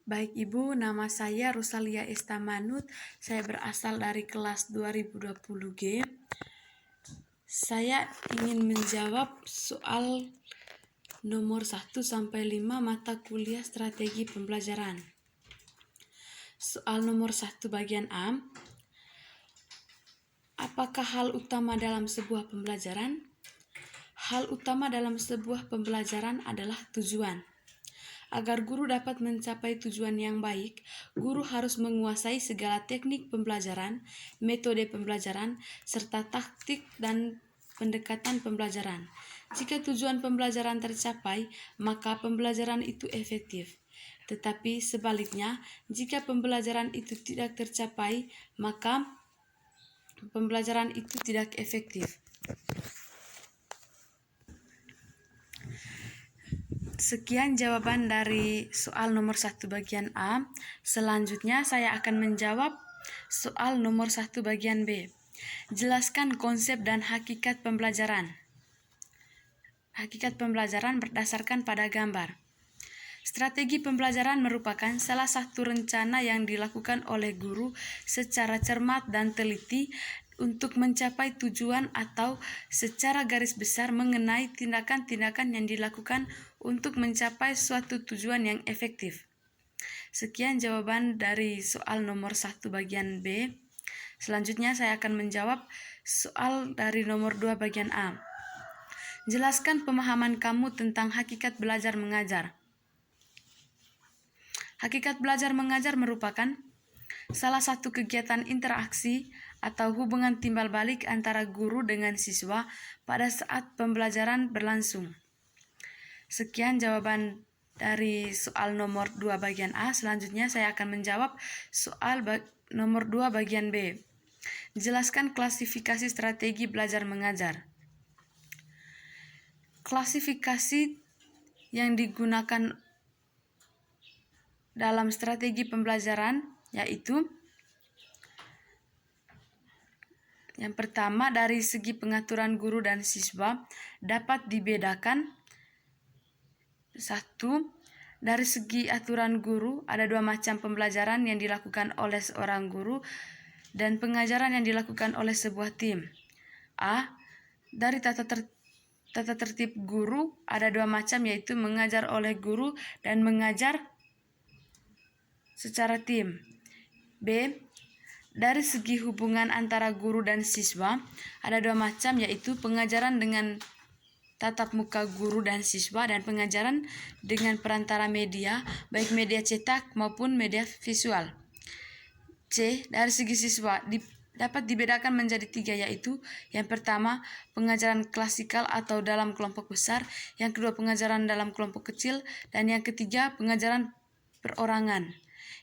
Baik Ibu, nama saya Rosalia Estamanut. Saya berasal dari kelas 2020G. Saya ingin menjawab soal nomor 1 sampai 5 mata kuliah strategi pembelajaran. Soal nomor 1 bagian A. Apakah hal utama dalam sebuah pembelajaran? Hal utama dalam sebuah pembelajaran adalah tujuan. Agar guru dapat mencapai tujuan yang baik, guru harus menguasai segala teknik pembelajaran, metode pembelajaran, serta taktik dan pendekatan pembelajaran. Jika tujuan pembelajaran tercapai, maka pembelajaran itu efektif. Tetapi sebaliknya, jika pembelajaran itu tidak tercapai, maka pembelajaran itu tidak efektif. Sekian jawaban dari soal nomor 1 bagian A. Selanjutnya saya akan menjawab soal nomor 1 bagian B. Jelaskan konsep dan hakikat pembelajaran. Hakikat pembelajaran berdasarkan pada gambar. Strategi pembelajaran merupakan salah satu rencana yang dilakukan oleh guru secara cermat dan teliti untuk mencapai tujuan atau secara garis besar mengenai tindakan-tindakan yang dilakukan untuk mencapai suatu tujuan yang efektif. Sekian jawaban dari soal nomor 1 bagian B. Selanjutnya saya akan menjawab soal dari nomor 2 bagian A. Jelaskan pemahaman kamu tentang hakikat belajar mengajar. Hakikat belajar mengajar merupakan salah satu kegiatan interaksi atau hubungan timbal balik antara guru dengan siswa pada saat pembelajaran berlangsung. Sekian jawaban dari soal nomor 2 bagian A. Selanjutnya saya akan menjawab soal nomor 2 bagian B. Jelaskan klasifikasi strategi belajar mengajar. Klasifikasi yang digunakan dalam strategi pembelajaran yaitu yang pertama, dari segi pengaturan guru dan siswa dapat dibedakan. 1. Dari segi aturan guru, ada 2 macam pembelajaran yang dilakukan oleh seorang guru dan pengajaran yang dilakukan oleh sebuah tim. A. Dari tata tertib guru, ada 2 macam yaitu mengajar oleh guru dan mengajar secara tim. B. Dari segi hubungan antara guru dan siswa, ada 2 macam yaitu pengajaran dengan tatap muka guru dan siswa dan pengajaran dengan perantara media, baik media cetak maupun media visual. C. Dari segi siswa dapat dibedakan menjadi 3 yaitu yang pertama pengajaran klasikal atau dalam kelompok besar, yang kedua pengajaran dalam kelompok kecil, dan yang ketiga pengajaran perorangan.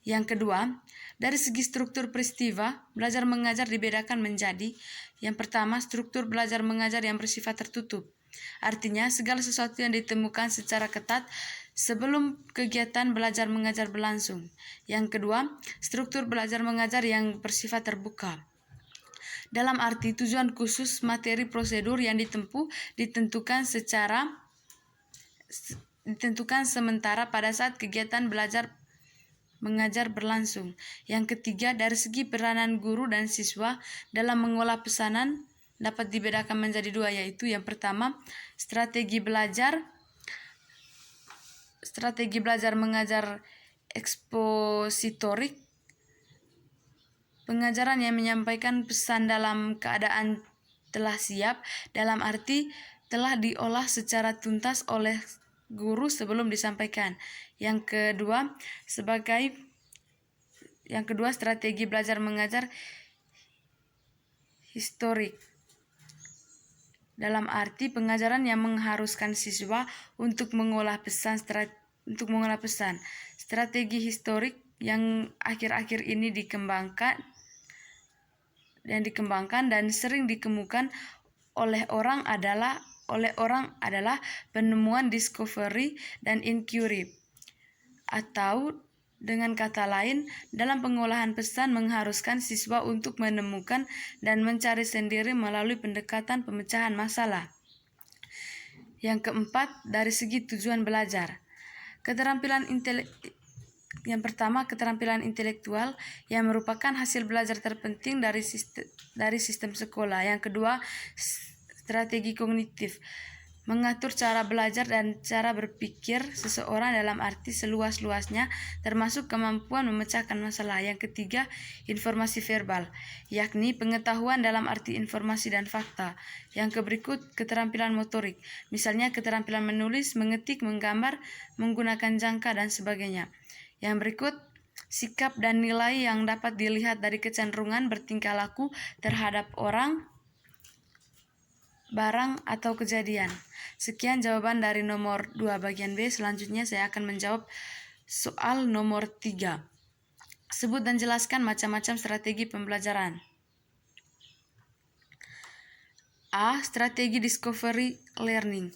Yang kedua, dari segi struktur peristiwa, belajar mengajar dibedakan menjadi yang pertama, struktur belajar mengajar yang bersifat tertutup. Artinya, segala sesuatu yang ditemukan secara ketat sebelum kegiatan belajar mengajar berlangsung. Yang kedua, struktur belajar mengajar yang bersifat terbuka. Dalam arti tujuan khusus, materi, prosedur yang ditempuh ditentukan sementara pada saat kegiatan belajar mengajar berlangsung. Yang ketiga, dari segi peranan guru dan siswa dalam mengolah pesanan dapat dibedakan menjadi 2 yaitu yang pertama, strategi belajar mengajar ekspositorik, pengajaran yang menyampaikan pesan dalam keadaan telah siap, dalam arti telah diolah secara tuntas oleh guru sebelum disampaikan. Yang kedua, strategi belajar mengajar historik, dalam arti pengajaran yang mengharuskan siswa untuk mengolah pesan. Strategi historik yang akhir-akhir ini dikembangkan dan sering dikemukakan oleh orang adalah penemuan discovery dan inquiry, atau dengan kata lain, dalam pengolahan pesan mengharuskan siswa untuk menemukan dan mencari sendiri melalui pendekatan pemecahan masalah. Yang keempat, dari segi tujuan belajar. Keterampilan Yang pertama, keterampilan intelektual yang merupakan hasil belajar terpenting dari sistem sekolah. Yang kedua, strategi kognitif, mengatur cara belajar dan cara berpikir seseorang dalam arti seluas-luasnya, termasuk kemampuan memecahkan masalah. Yang ketiga, informasi verbal, yakni pengetahuan dalam arti informasi dan fakta. Yang berikut, keterampilan motorik, misalnya keterampilan menulis, mengetik, menggambar, menggunakan jangka, dan sebagainya. Yang berikut, sikap dan nilai yang dapat dilihat dari kecenderungan bertingkah laku terhadap orang, barang, atau kejadian. Sekian jawaban dari nomor 2 bagian B. Selanjutnya saya akan menjawab soal nomor 3. Sebut dan jelaskan macam-macam strategi pembelajaran. A. Strategi discovery learning.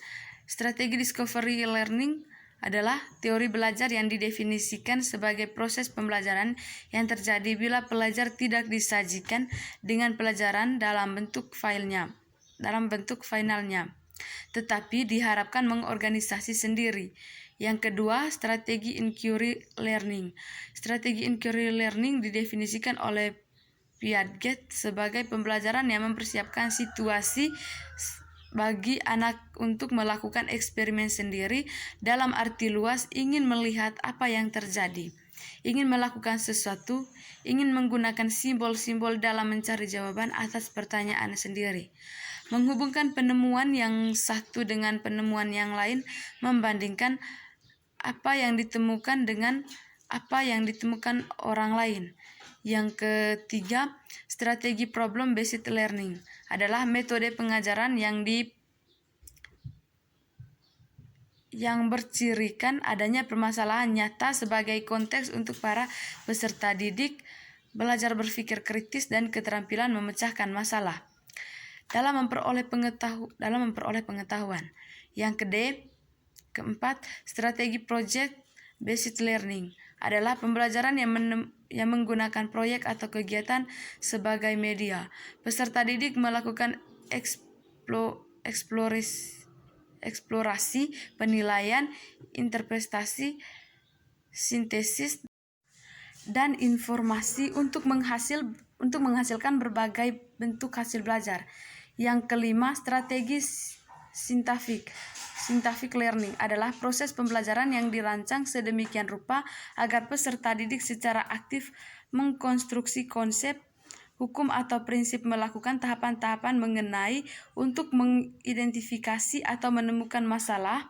Strategi discovery learning adalah teori belajar yang didefinisikan sebagai proses pembelajaran yang terjadi bila pelajar tidak disajikan dengan pelajaran dalam bentuk finalnya, tetapi diharapkan mengorganisasi sendiri. Yang kedua, strategi inquiry learning. Strategi inquiry learning didefinisikan oleh Piaget sebagai pembelajaran yang mempersiapkan situasi bagi anak untuk melakukan eksperimen sendiri, dalam arti luas ingin melihat apa yang terjadi, ingin melakukan sesuatu, ingin menggunakan simbol-simbol dalam mencari jawaban atas pertanyaan sendiri, menghubungkan penemuan yang satu dengan penemuan yang lain, membandingkan apa yang ditemukan dengan apa yang ditemukan orang lain. Yang ketiga, strategi problem-based learning adalah metode pengajaran yang bercirikan adanya permasalahan nyata sebagai konteks untuk para peserta didik belajar berpikir kritis dan keterampilan memecahkan masalah dalam memperoleh pengetahuan. Yang keempat, strategi project-based learning adalah pembelajaran yang menggunakan proyek atau kegiatan sebagai media. Peserta didik melakukan eksplorasi, penilaian, interpretasi, sintesis, dan informasi untuk menghasilkan berbagai bentuk hasil belajar. Yang kelima, strategi scientific learning adalah proses pembelajaran yang dirancang sedemikian rupa agar peserta didik secara aktif mengkonstruksi konsep, hukum, atau prinsip, melakukan tahapan-tahapan mengenai untuk mengidentifikasi atau menemukan masalah,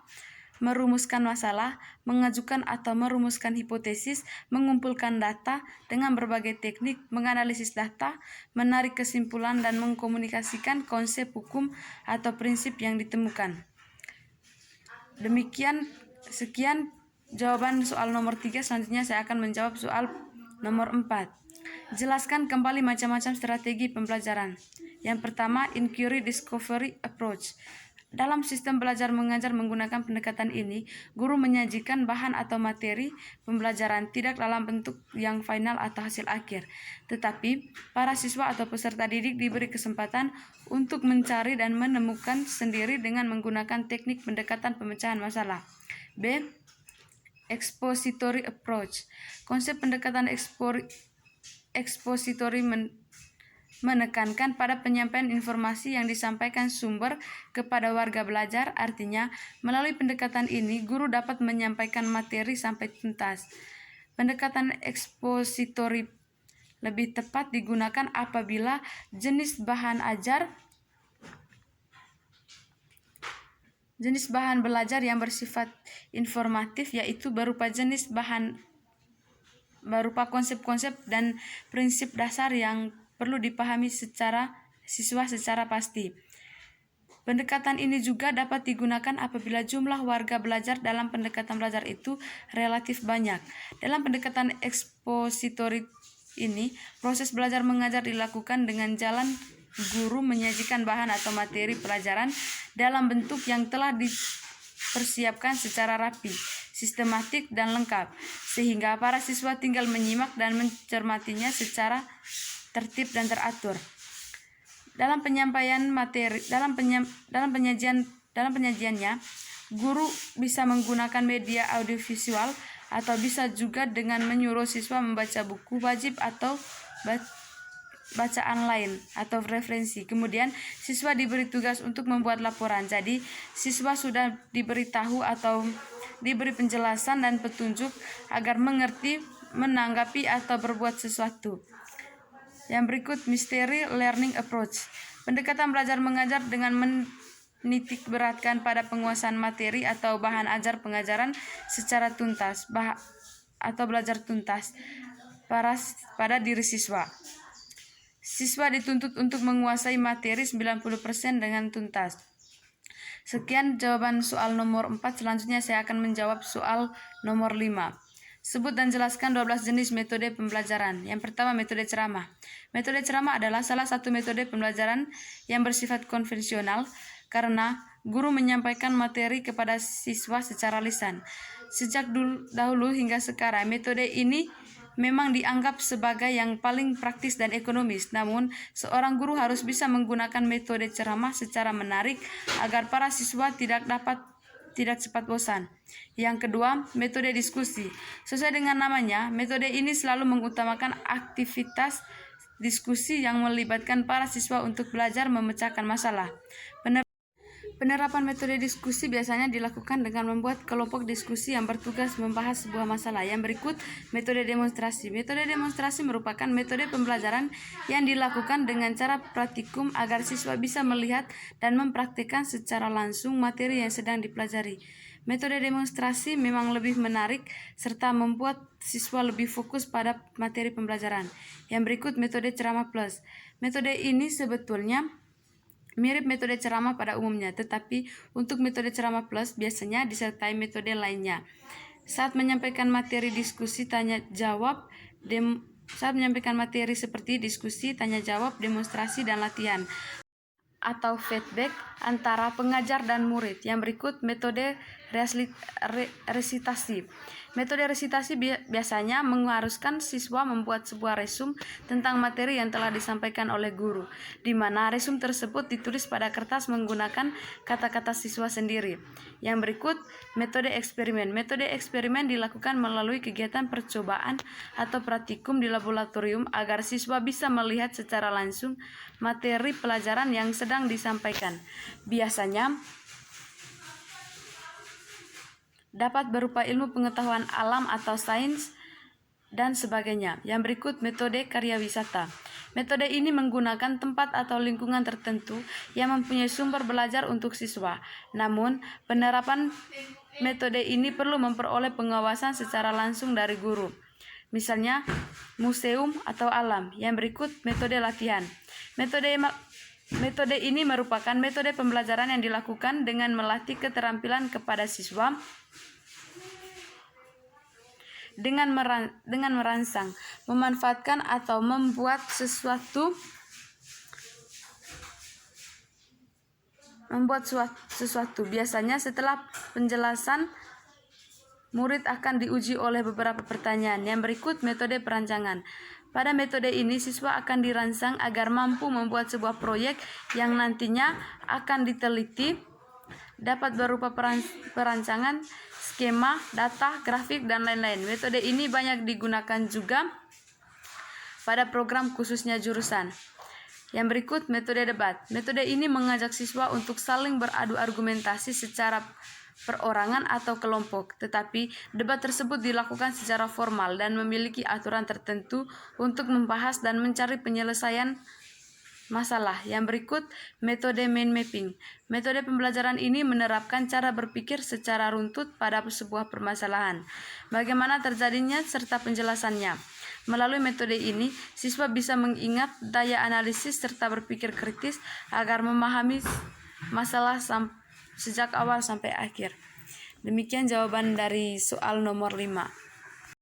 merumuskan masalah, mengajukan atau merumuskan hipotesis, mengumpulkan data dengan berbagai teknik, menganalisis data, menarik kesimpulan, dan mengkomunikasikan konsep, hukum, atau prinsip yang ditemukan. Sekian jawaban soal nomor 3. Selanjutnya saya akan menjawab soal nomor 4. Jelaskan kembali macam-macam strategi pembelajaran. Yang pertama, inquiry discovery approach. Dalam sistem belajar mengajar menggunakan pendekatan ini, guru menyajikan bahan atau materi pembelajaran tidak dalam bentuk yang final atau hasil akhir, tetapi para siswa atau peserta didik diberi kesempatan untuk mencari dan menemukan sendiri dengan menggunakan teknik pendekatan pemecahan masalah. B. Expository approach. Konsep pendekatan expository menekankan pada penyampaian informasi yang disampaikan sumber kepada warga belajar. Artinya, melalui pendekatan ini, guru dapat menyampaikan materi sampai tuntas. Pendekatan expository lebih tepat digunakan apabila jenis bahan belajar yang bersifat informatif, yaitu berupa konsep-konsep dan prinsip dasar yang perlu dipahami siswa secara pasti. Pendekatan ini juga dapat digunakan apabila jumlah warga belajar dalam pendekatan belajar itu relatif banyak. Dalam pendekatan expository ini, proses belajar mengajar dilakukan dengan jalan guru menyajikan bahan atau materi pelajaran dalam bentuk yang telah dipersiapkan secara rapi, sistematik, dan lengkap, sehingga para siswa tinggal menyimak dan mencermatinya secara tertib dan teratur. Dalam penyampaian materi, dalam penyajiannya, guru bisa menggunakan media audiovisual atau bisa juga dengan menyuruh siswa membaca buku wajib atau bacaan lain atau referensi. Kemudian siswa diberi tugas untuk membuat laporan. Jadi siswa sudah diberitahu atau diberi penjelasan dan petunjuk agar mengerti, menanggapi atau berbuat sesuatu. Yang berikut, mystery learning approach. Pendekatan belajar mengajar dengan menitik beratkan pada penguasaan materi atau bahan ajar pengajaran secara tuntas atau belajar tuntas pada diri siswa. Siswa dituntut untuk menguasai materi 90% dengan tuntas. Sekian jawaban soal nomor 4. Selanjutnya saya akan menjawab soal nomor 5. Sebut dan jelaskan 12 jenis metode pembelajaran. Yang pertama, metode ceramah. Metode ceramah adalah salah satu metode pembelajaran yang bersifat konvensional karena guru menyampaikan materi kepada siswa secara lisan. Sejak dahulu hingga sekarang, metode ini memang dianggap sebagai yang paling praktis dan ekonomis. Namun, seorang guru harus bisa menggunakan metode ceramah secara menarik agar para siswa tidak cepat bosan. Yang kedua, metode diskusi. Sesuai dengan namanya, metode ini selalu mengutamakan aktivitas diskusi yang melibatkan para siswa untuk belajar memecahkan masalah. Penerapan metode diskusi biasanya dilakukan dengan membuat kelompok diskusi yang bertugas membahas sebuah masalah. Yang berikut, metode demonstrasi. Metode demonstrasi merupakan metode pembelajaran yang dilakukan dengan cara praktikum agar siswa bisa melihat dan mempraktikkan secara langsung materi yang sedang dipelajari. Metode demonstrasi memang lebih menarik serta membuat siswa lebih fokus pada materi pembelajaran. Yang berikut, metode ceramah plus. Metode ini sebetulnya mirip metode ceramah pada umumnya, tetapi untuk metode ceramah plus biasanya disertai metode lainnya. Saat menyampaikan materi diskusi tanya jawab, saat menyampaikan materi seperti diskusi, tanya jawab, demonstrasi, dan latihan atau feedback antara pengajar dan murid. Yang berikut, metode resitasi. Metode resitasi biasanya mengharuskan siswa membuat sebuah resum tentang materi yang telah disampaikan oleh guru, di mana resum tersebut ditulis pada kertas menggunakan kata-kata siswa sendiri. Yang berikut, metode eksperimen. Metode eksperimen dilakukan melalui kegiatan percobaan atau praktikum di laboratorium agar siswa bisa melihat secara langsung materi pelajaran yang sedang disampaikan. Biasanya dapat berupa ilmu pengetahuan alam atau sains dan sebagainya. Yang berikut, metode karya wisata. Metode ini menggunakan tempat atau lingkungan tertentu yang mempunyai sumber belajar untuk siswa. Namun, penerapan metode ini perlu memperoleh pengawasan secara langsung dari guru. Misalnya, museum atau alam. Yang berikut, metode latihan. Metode ini merupakan metode pembelajaran yang dilakukan dengan melatih keterampilan kepada siswa dengan merancang, memanfaatkan atau membuat sesuatu. Biasanya setelah penjelasan, murid akan diuji oleh beberapa pertanyaan. Yang berikut, metode perancangan. Pada metode ini, siswa akan dirancang agar mampu membuat sebuah proyek yang nantinya akan diteliti, dapat berupa perancangan, skema, data, grafik, dan lain-lain. Metode ini banyak digunakan juga pada program khususnya jurusan. Yang berikut, metode debat. Metode ini mengajak siswa untuk saling beradu argumentasi secara perorangan atau kelompok, tetapi debat tersebut dilakukan secara formal dan memiliki aturan tertentu untuk membahas dan mencari penyelesaian masalah. Yang berikut, metode mind mapping. Metode pembelajaran ini menerapkan cara berpikir secara runtut pada sebuah permasalahan, bagaimana terjadinya serta penjelasannya. Melalui metode ini, siswa bisa mengingat daya analisis serta berpikir kritis agar memahami masalah sejak awal sampai akhir. Demikian jawaban dari soal nomor 5.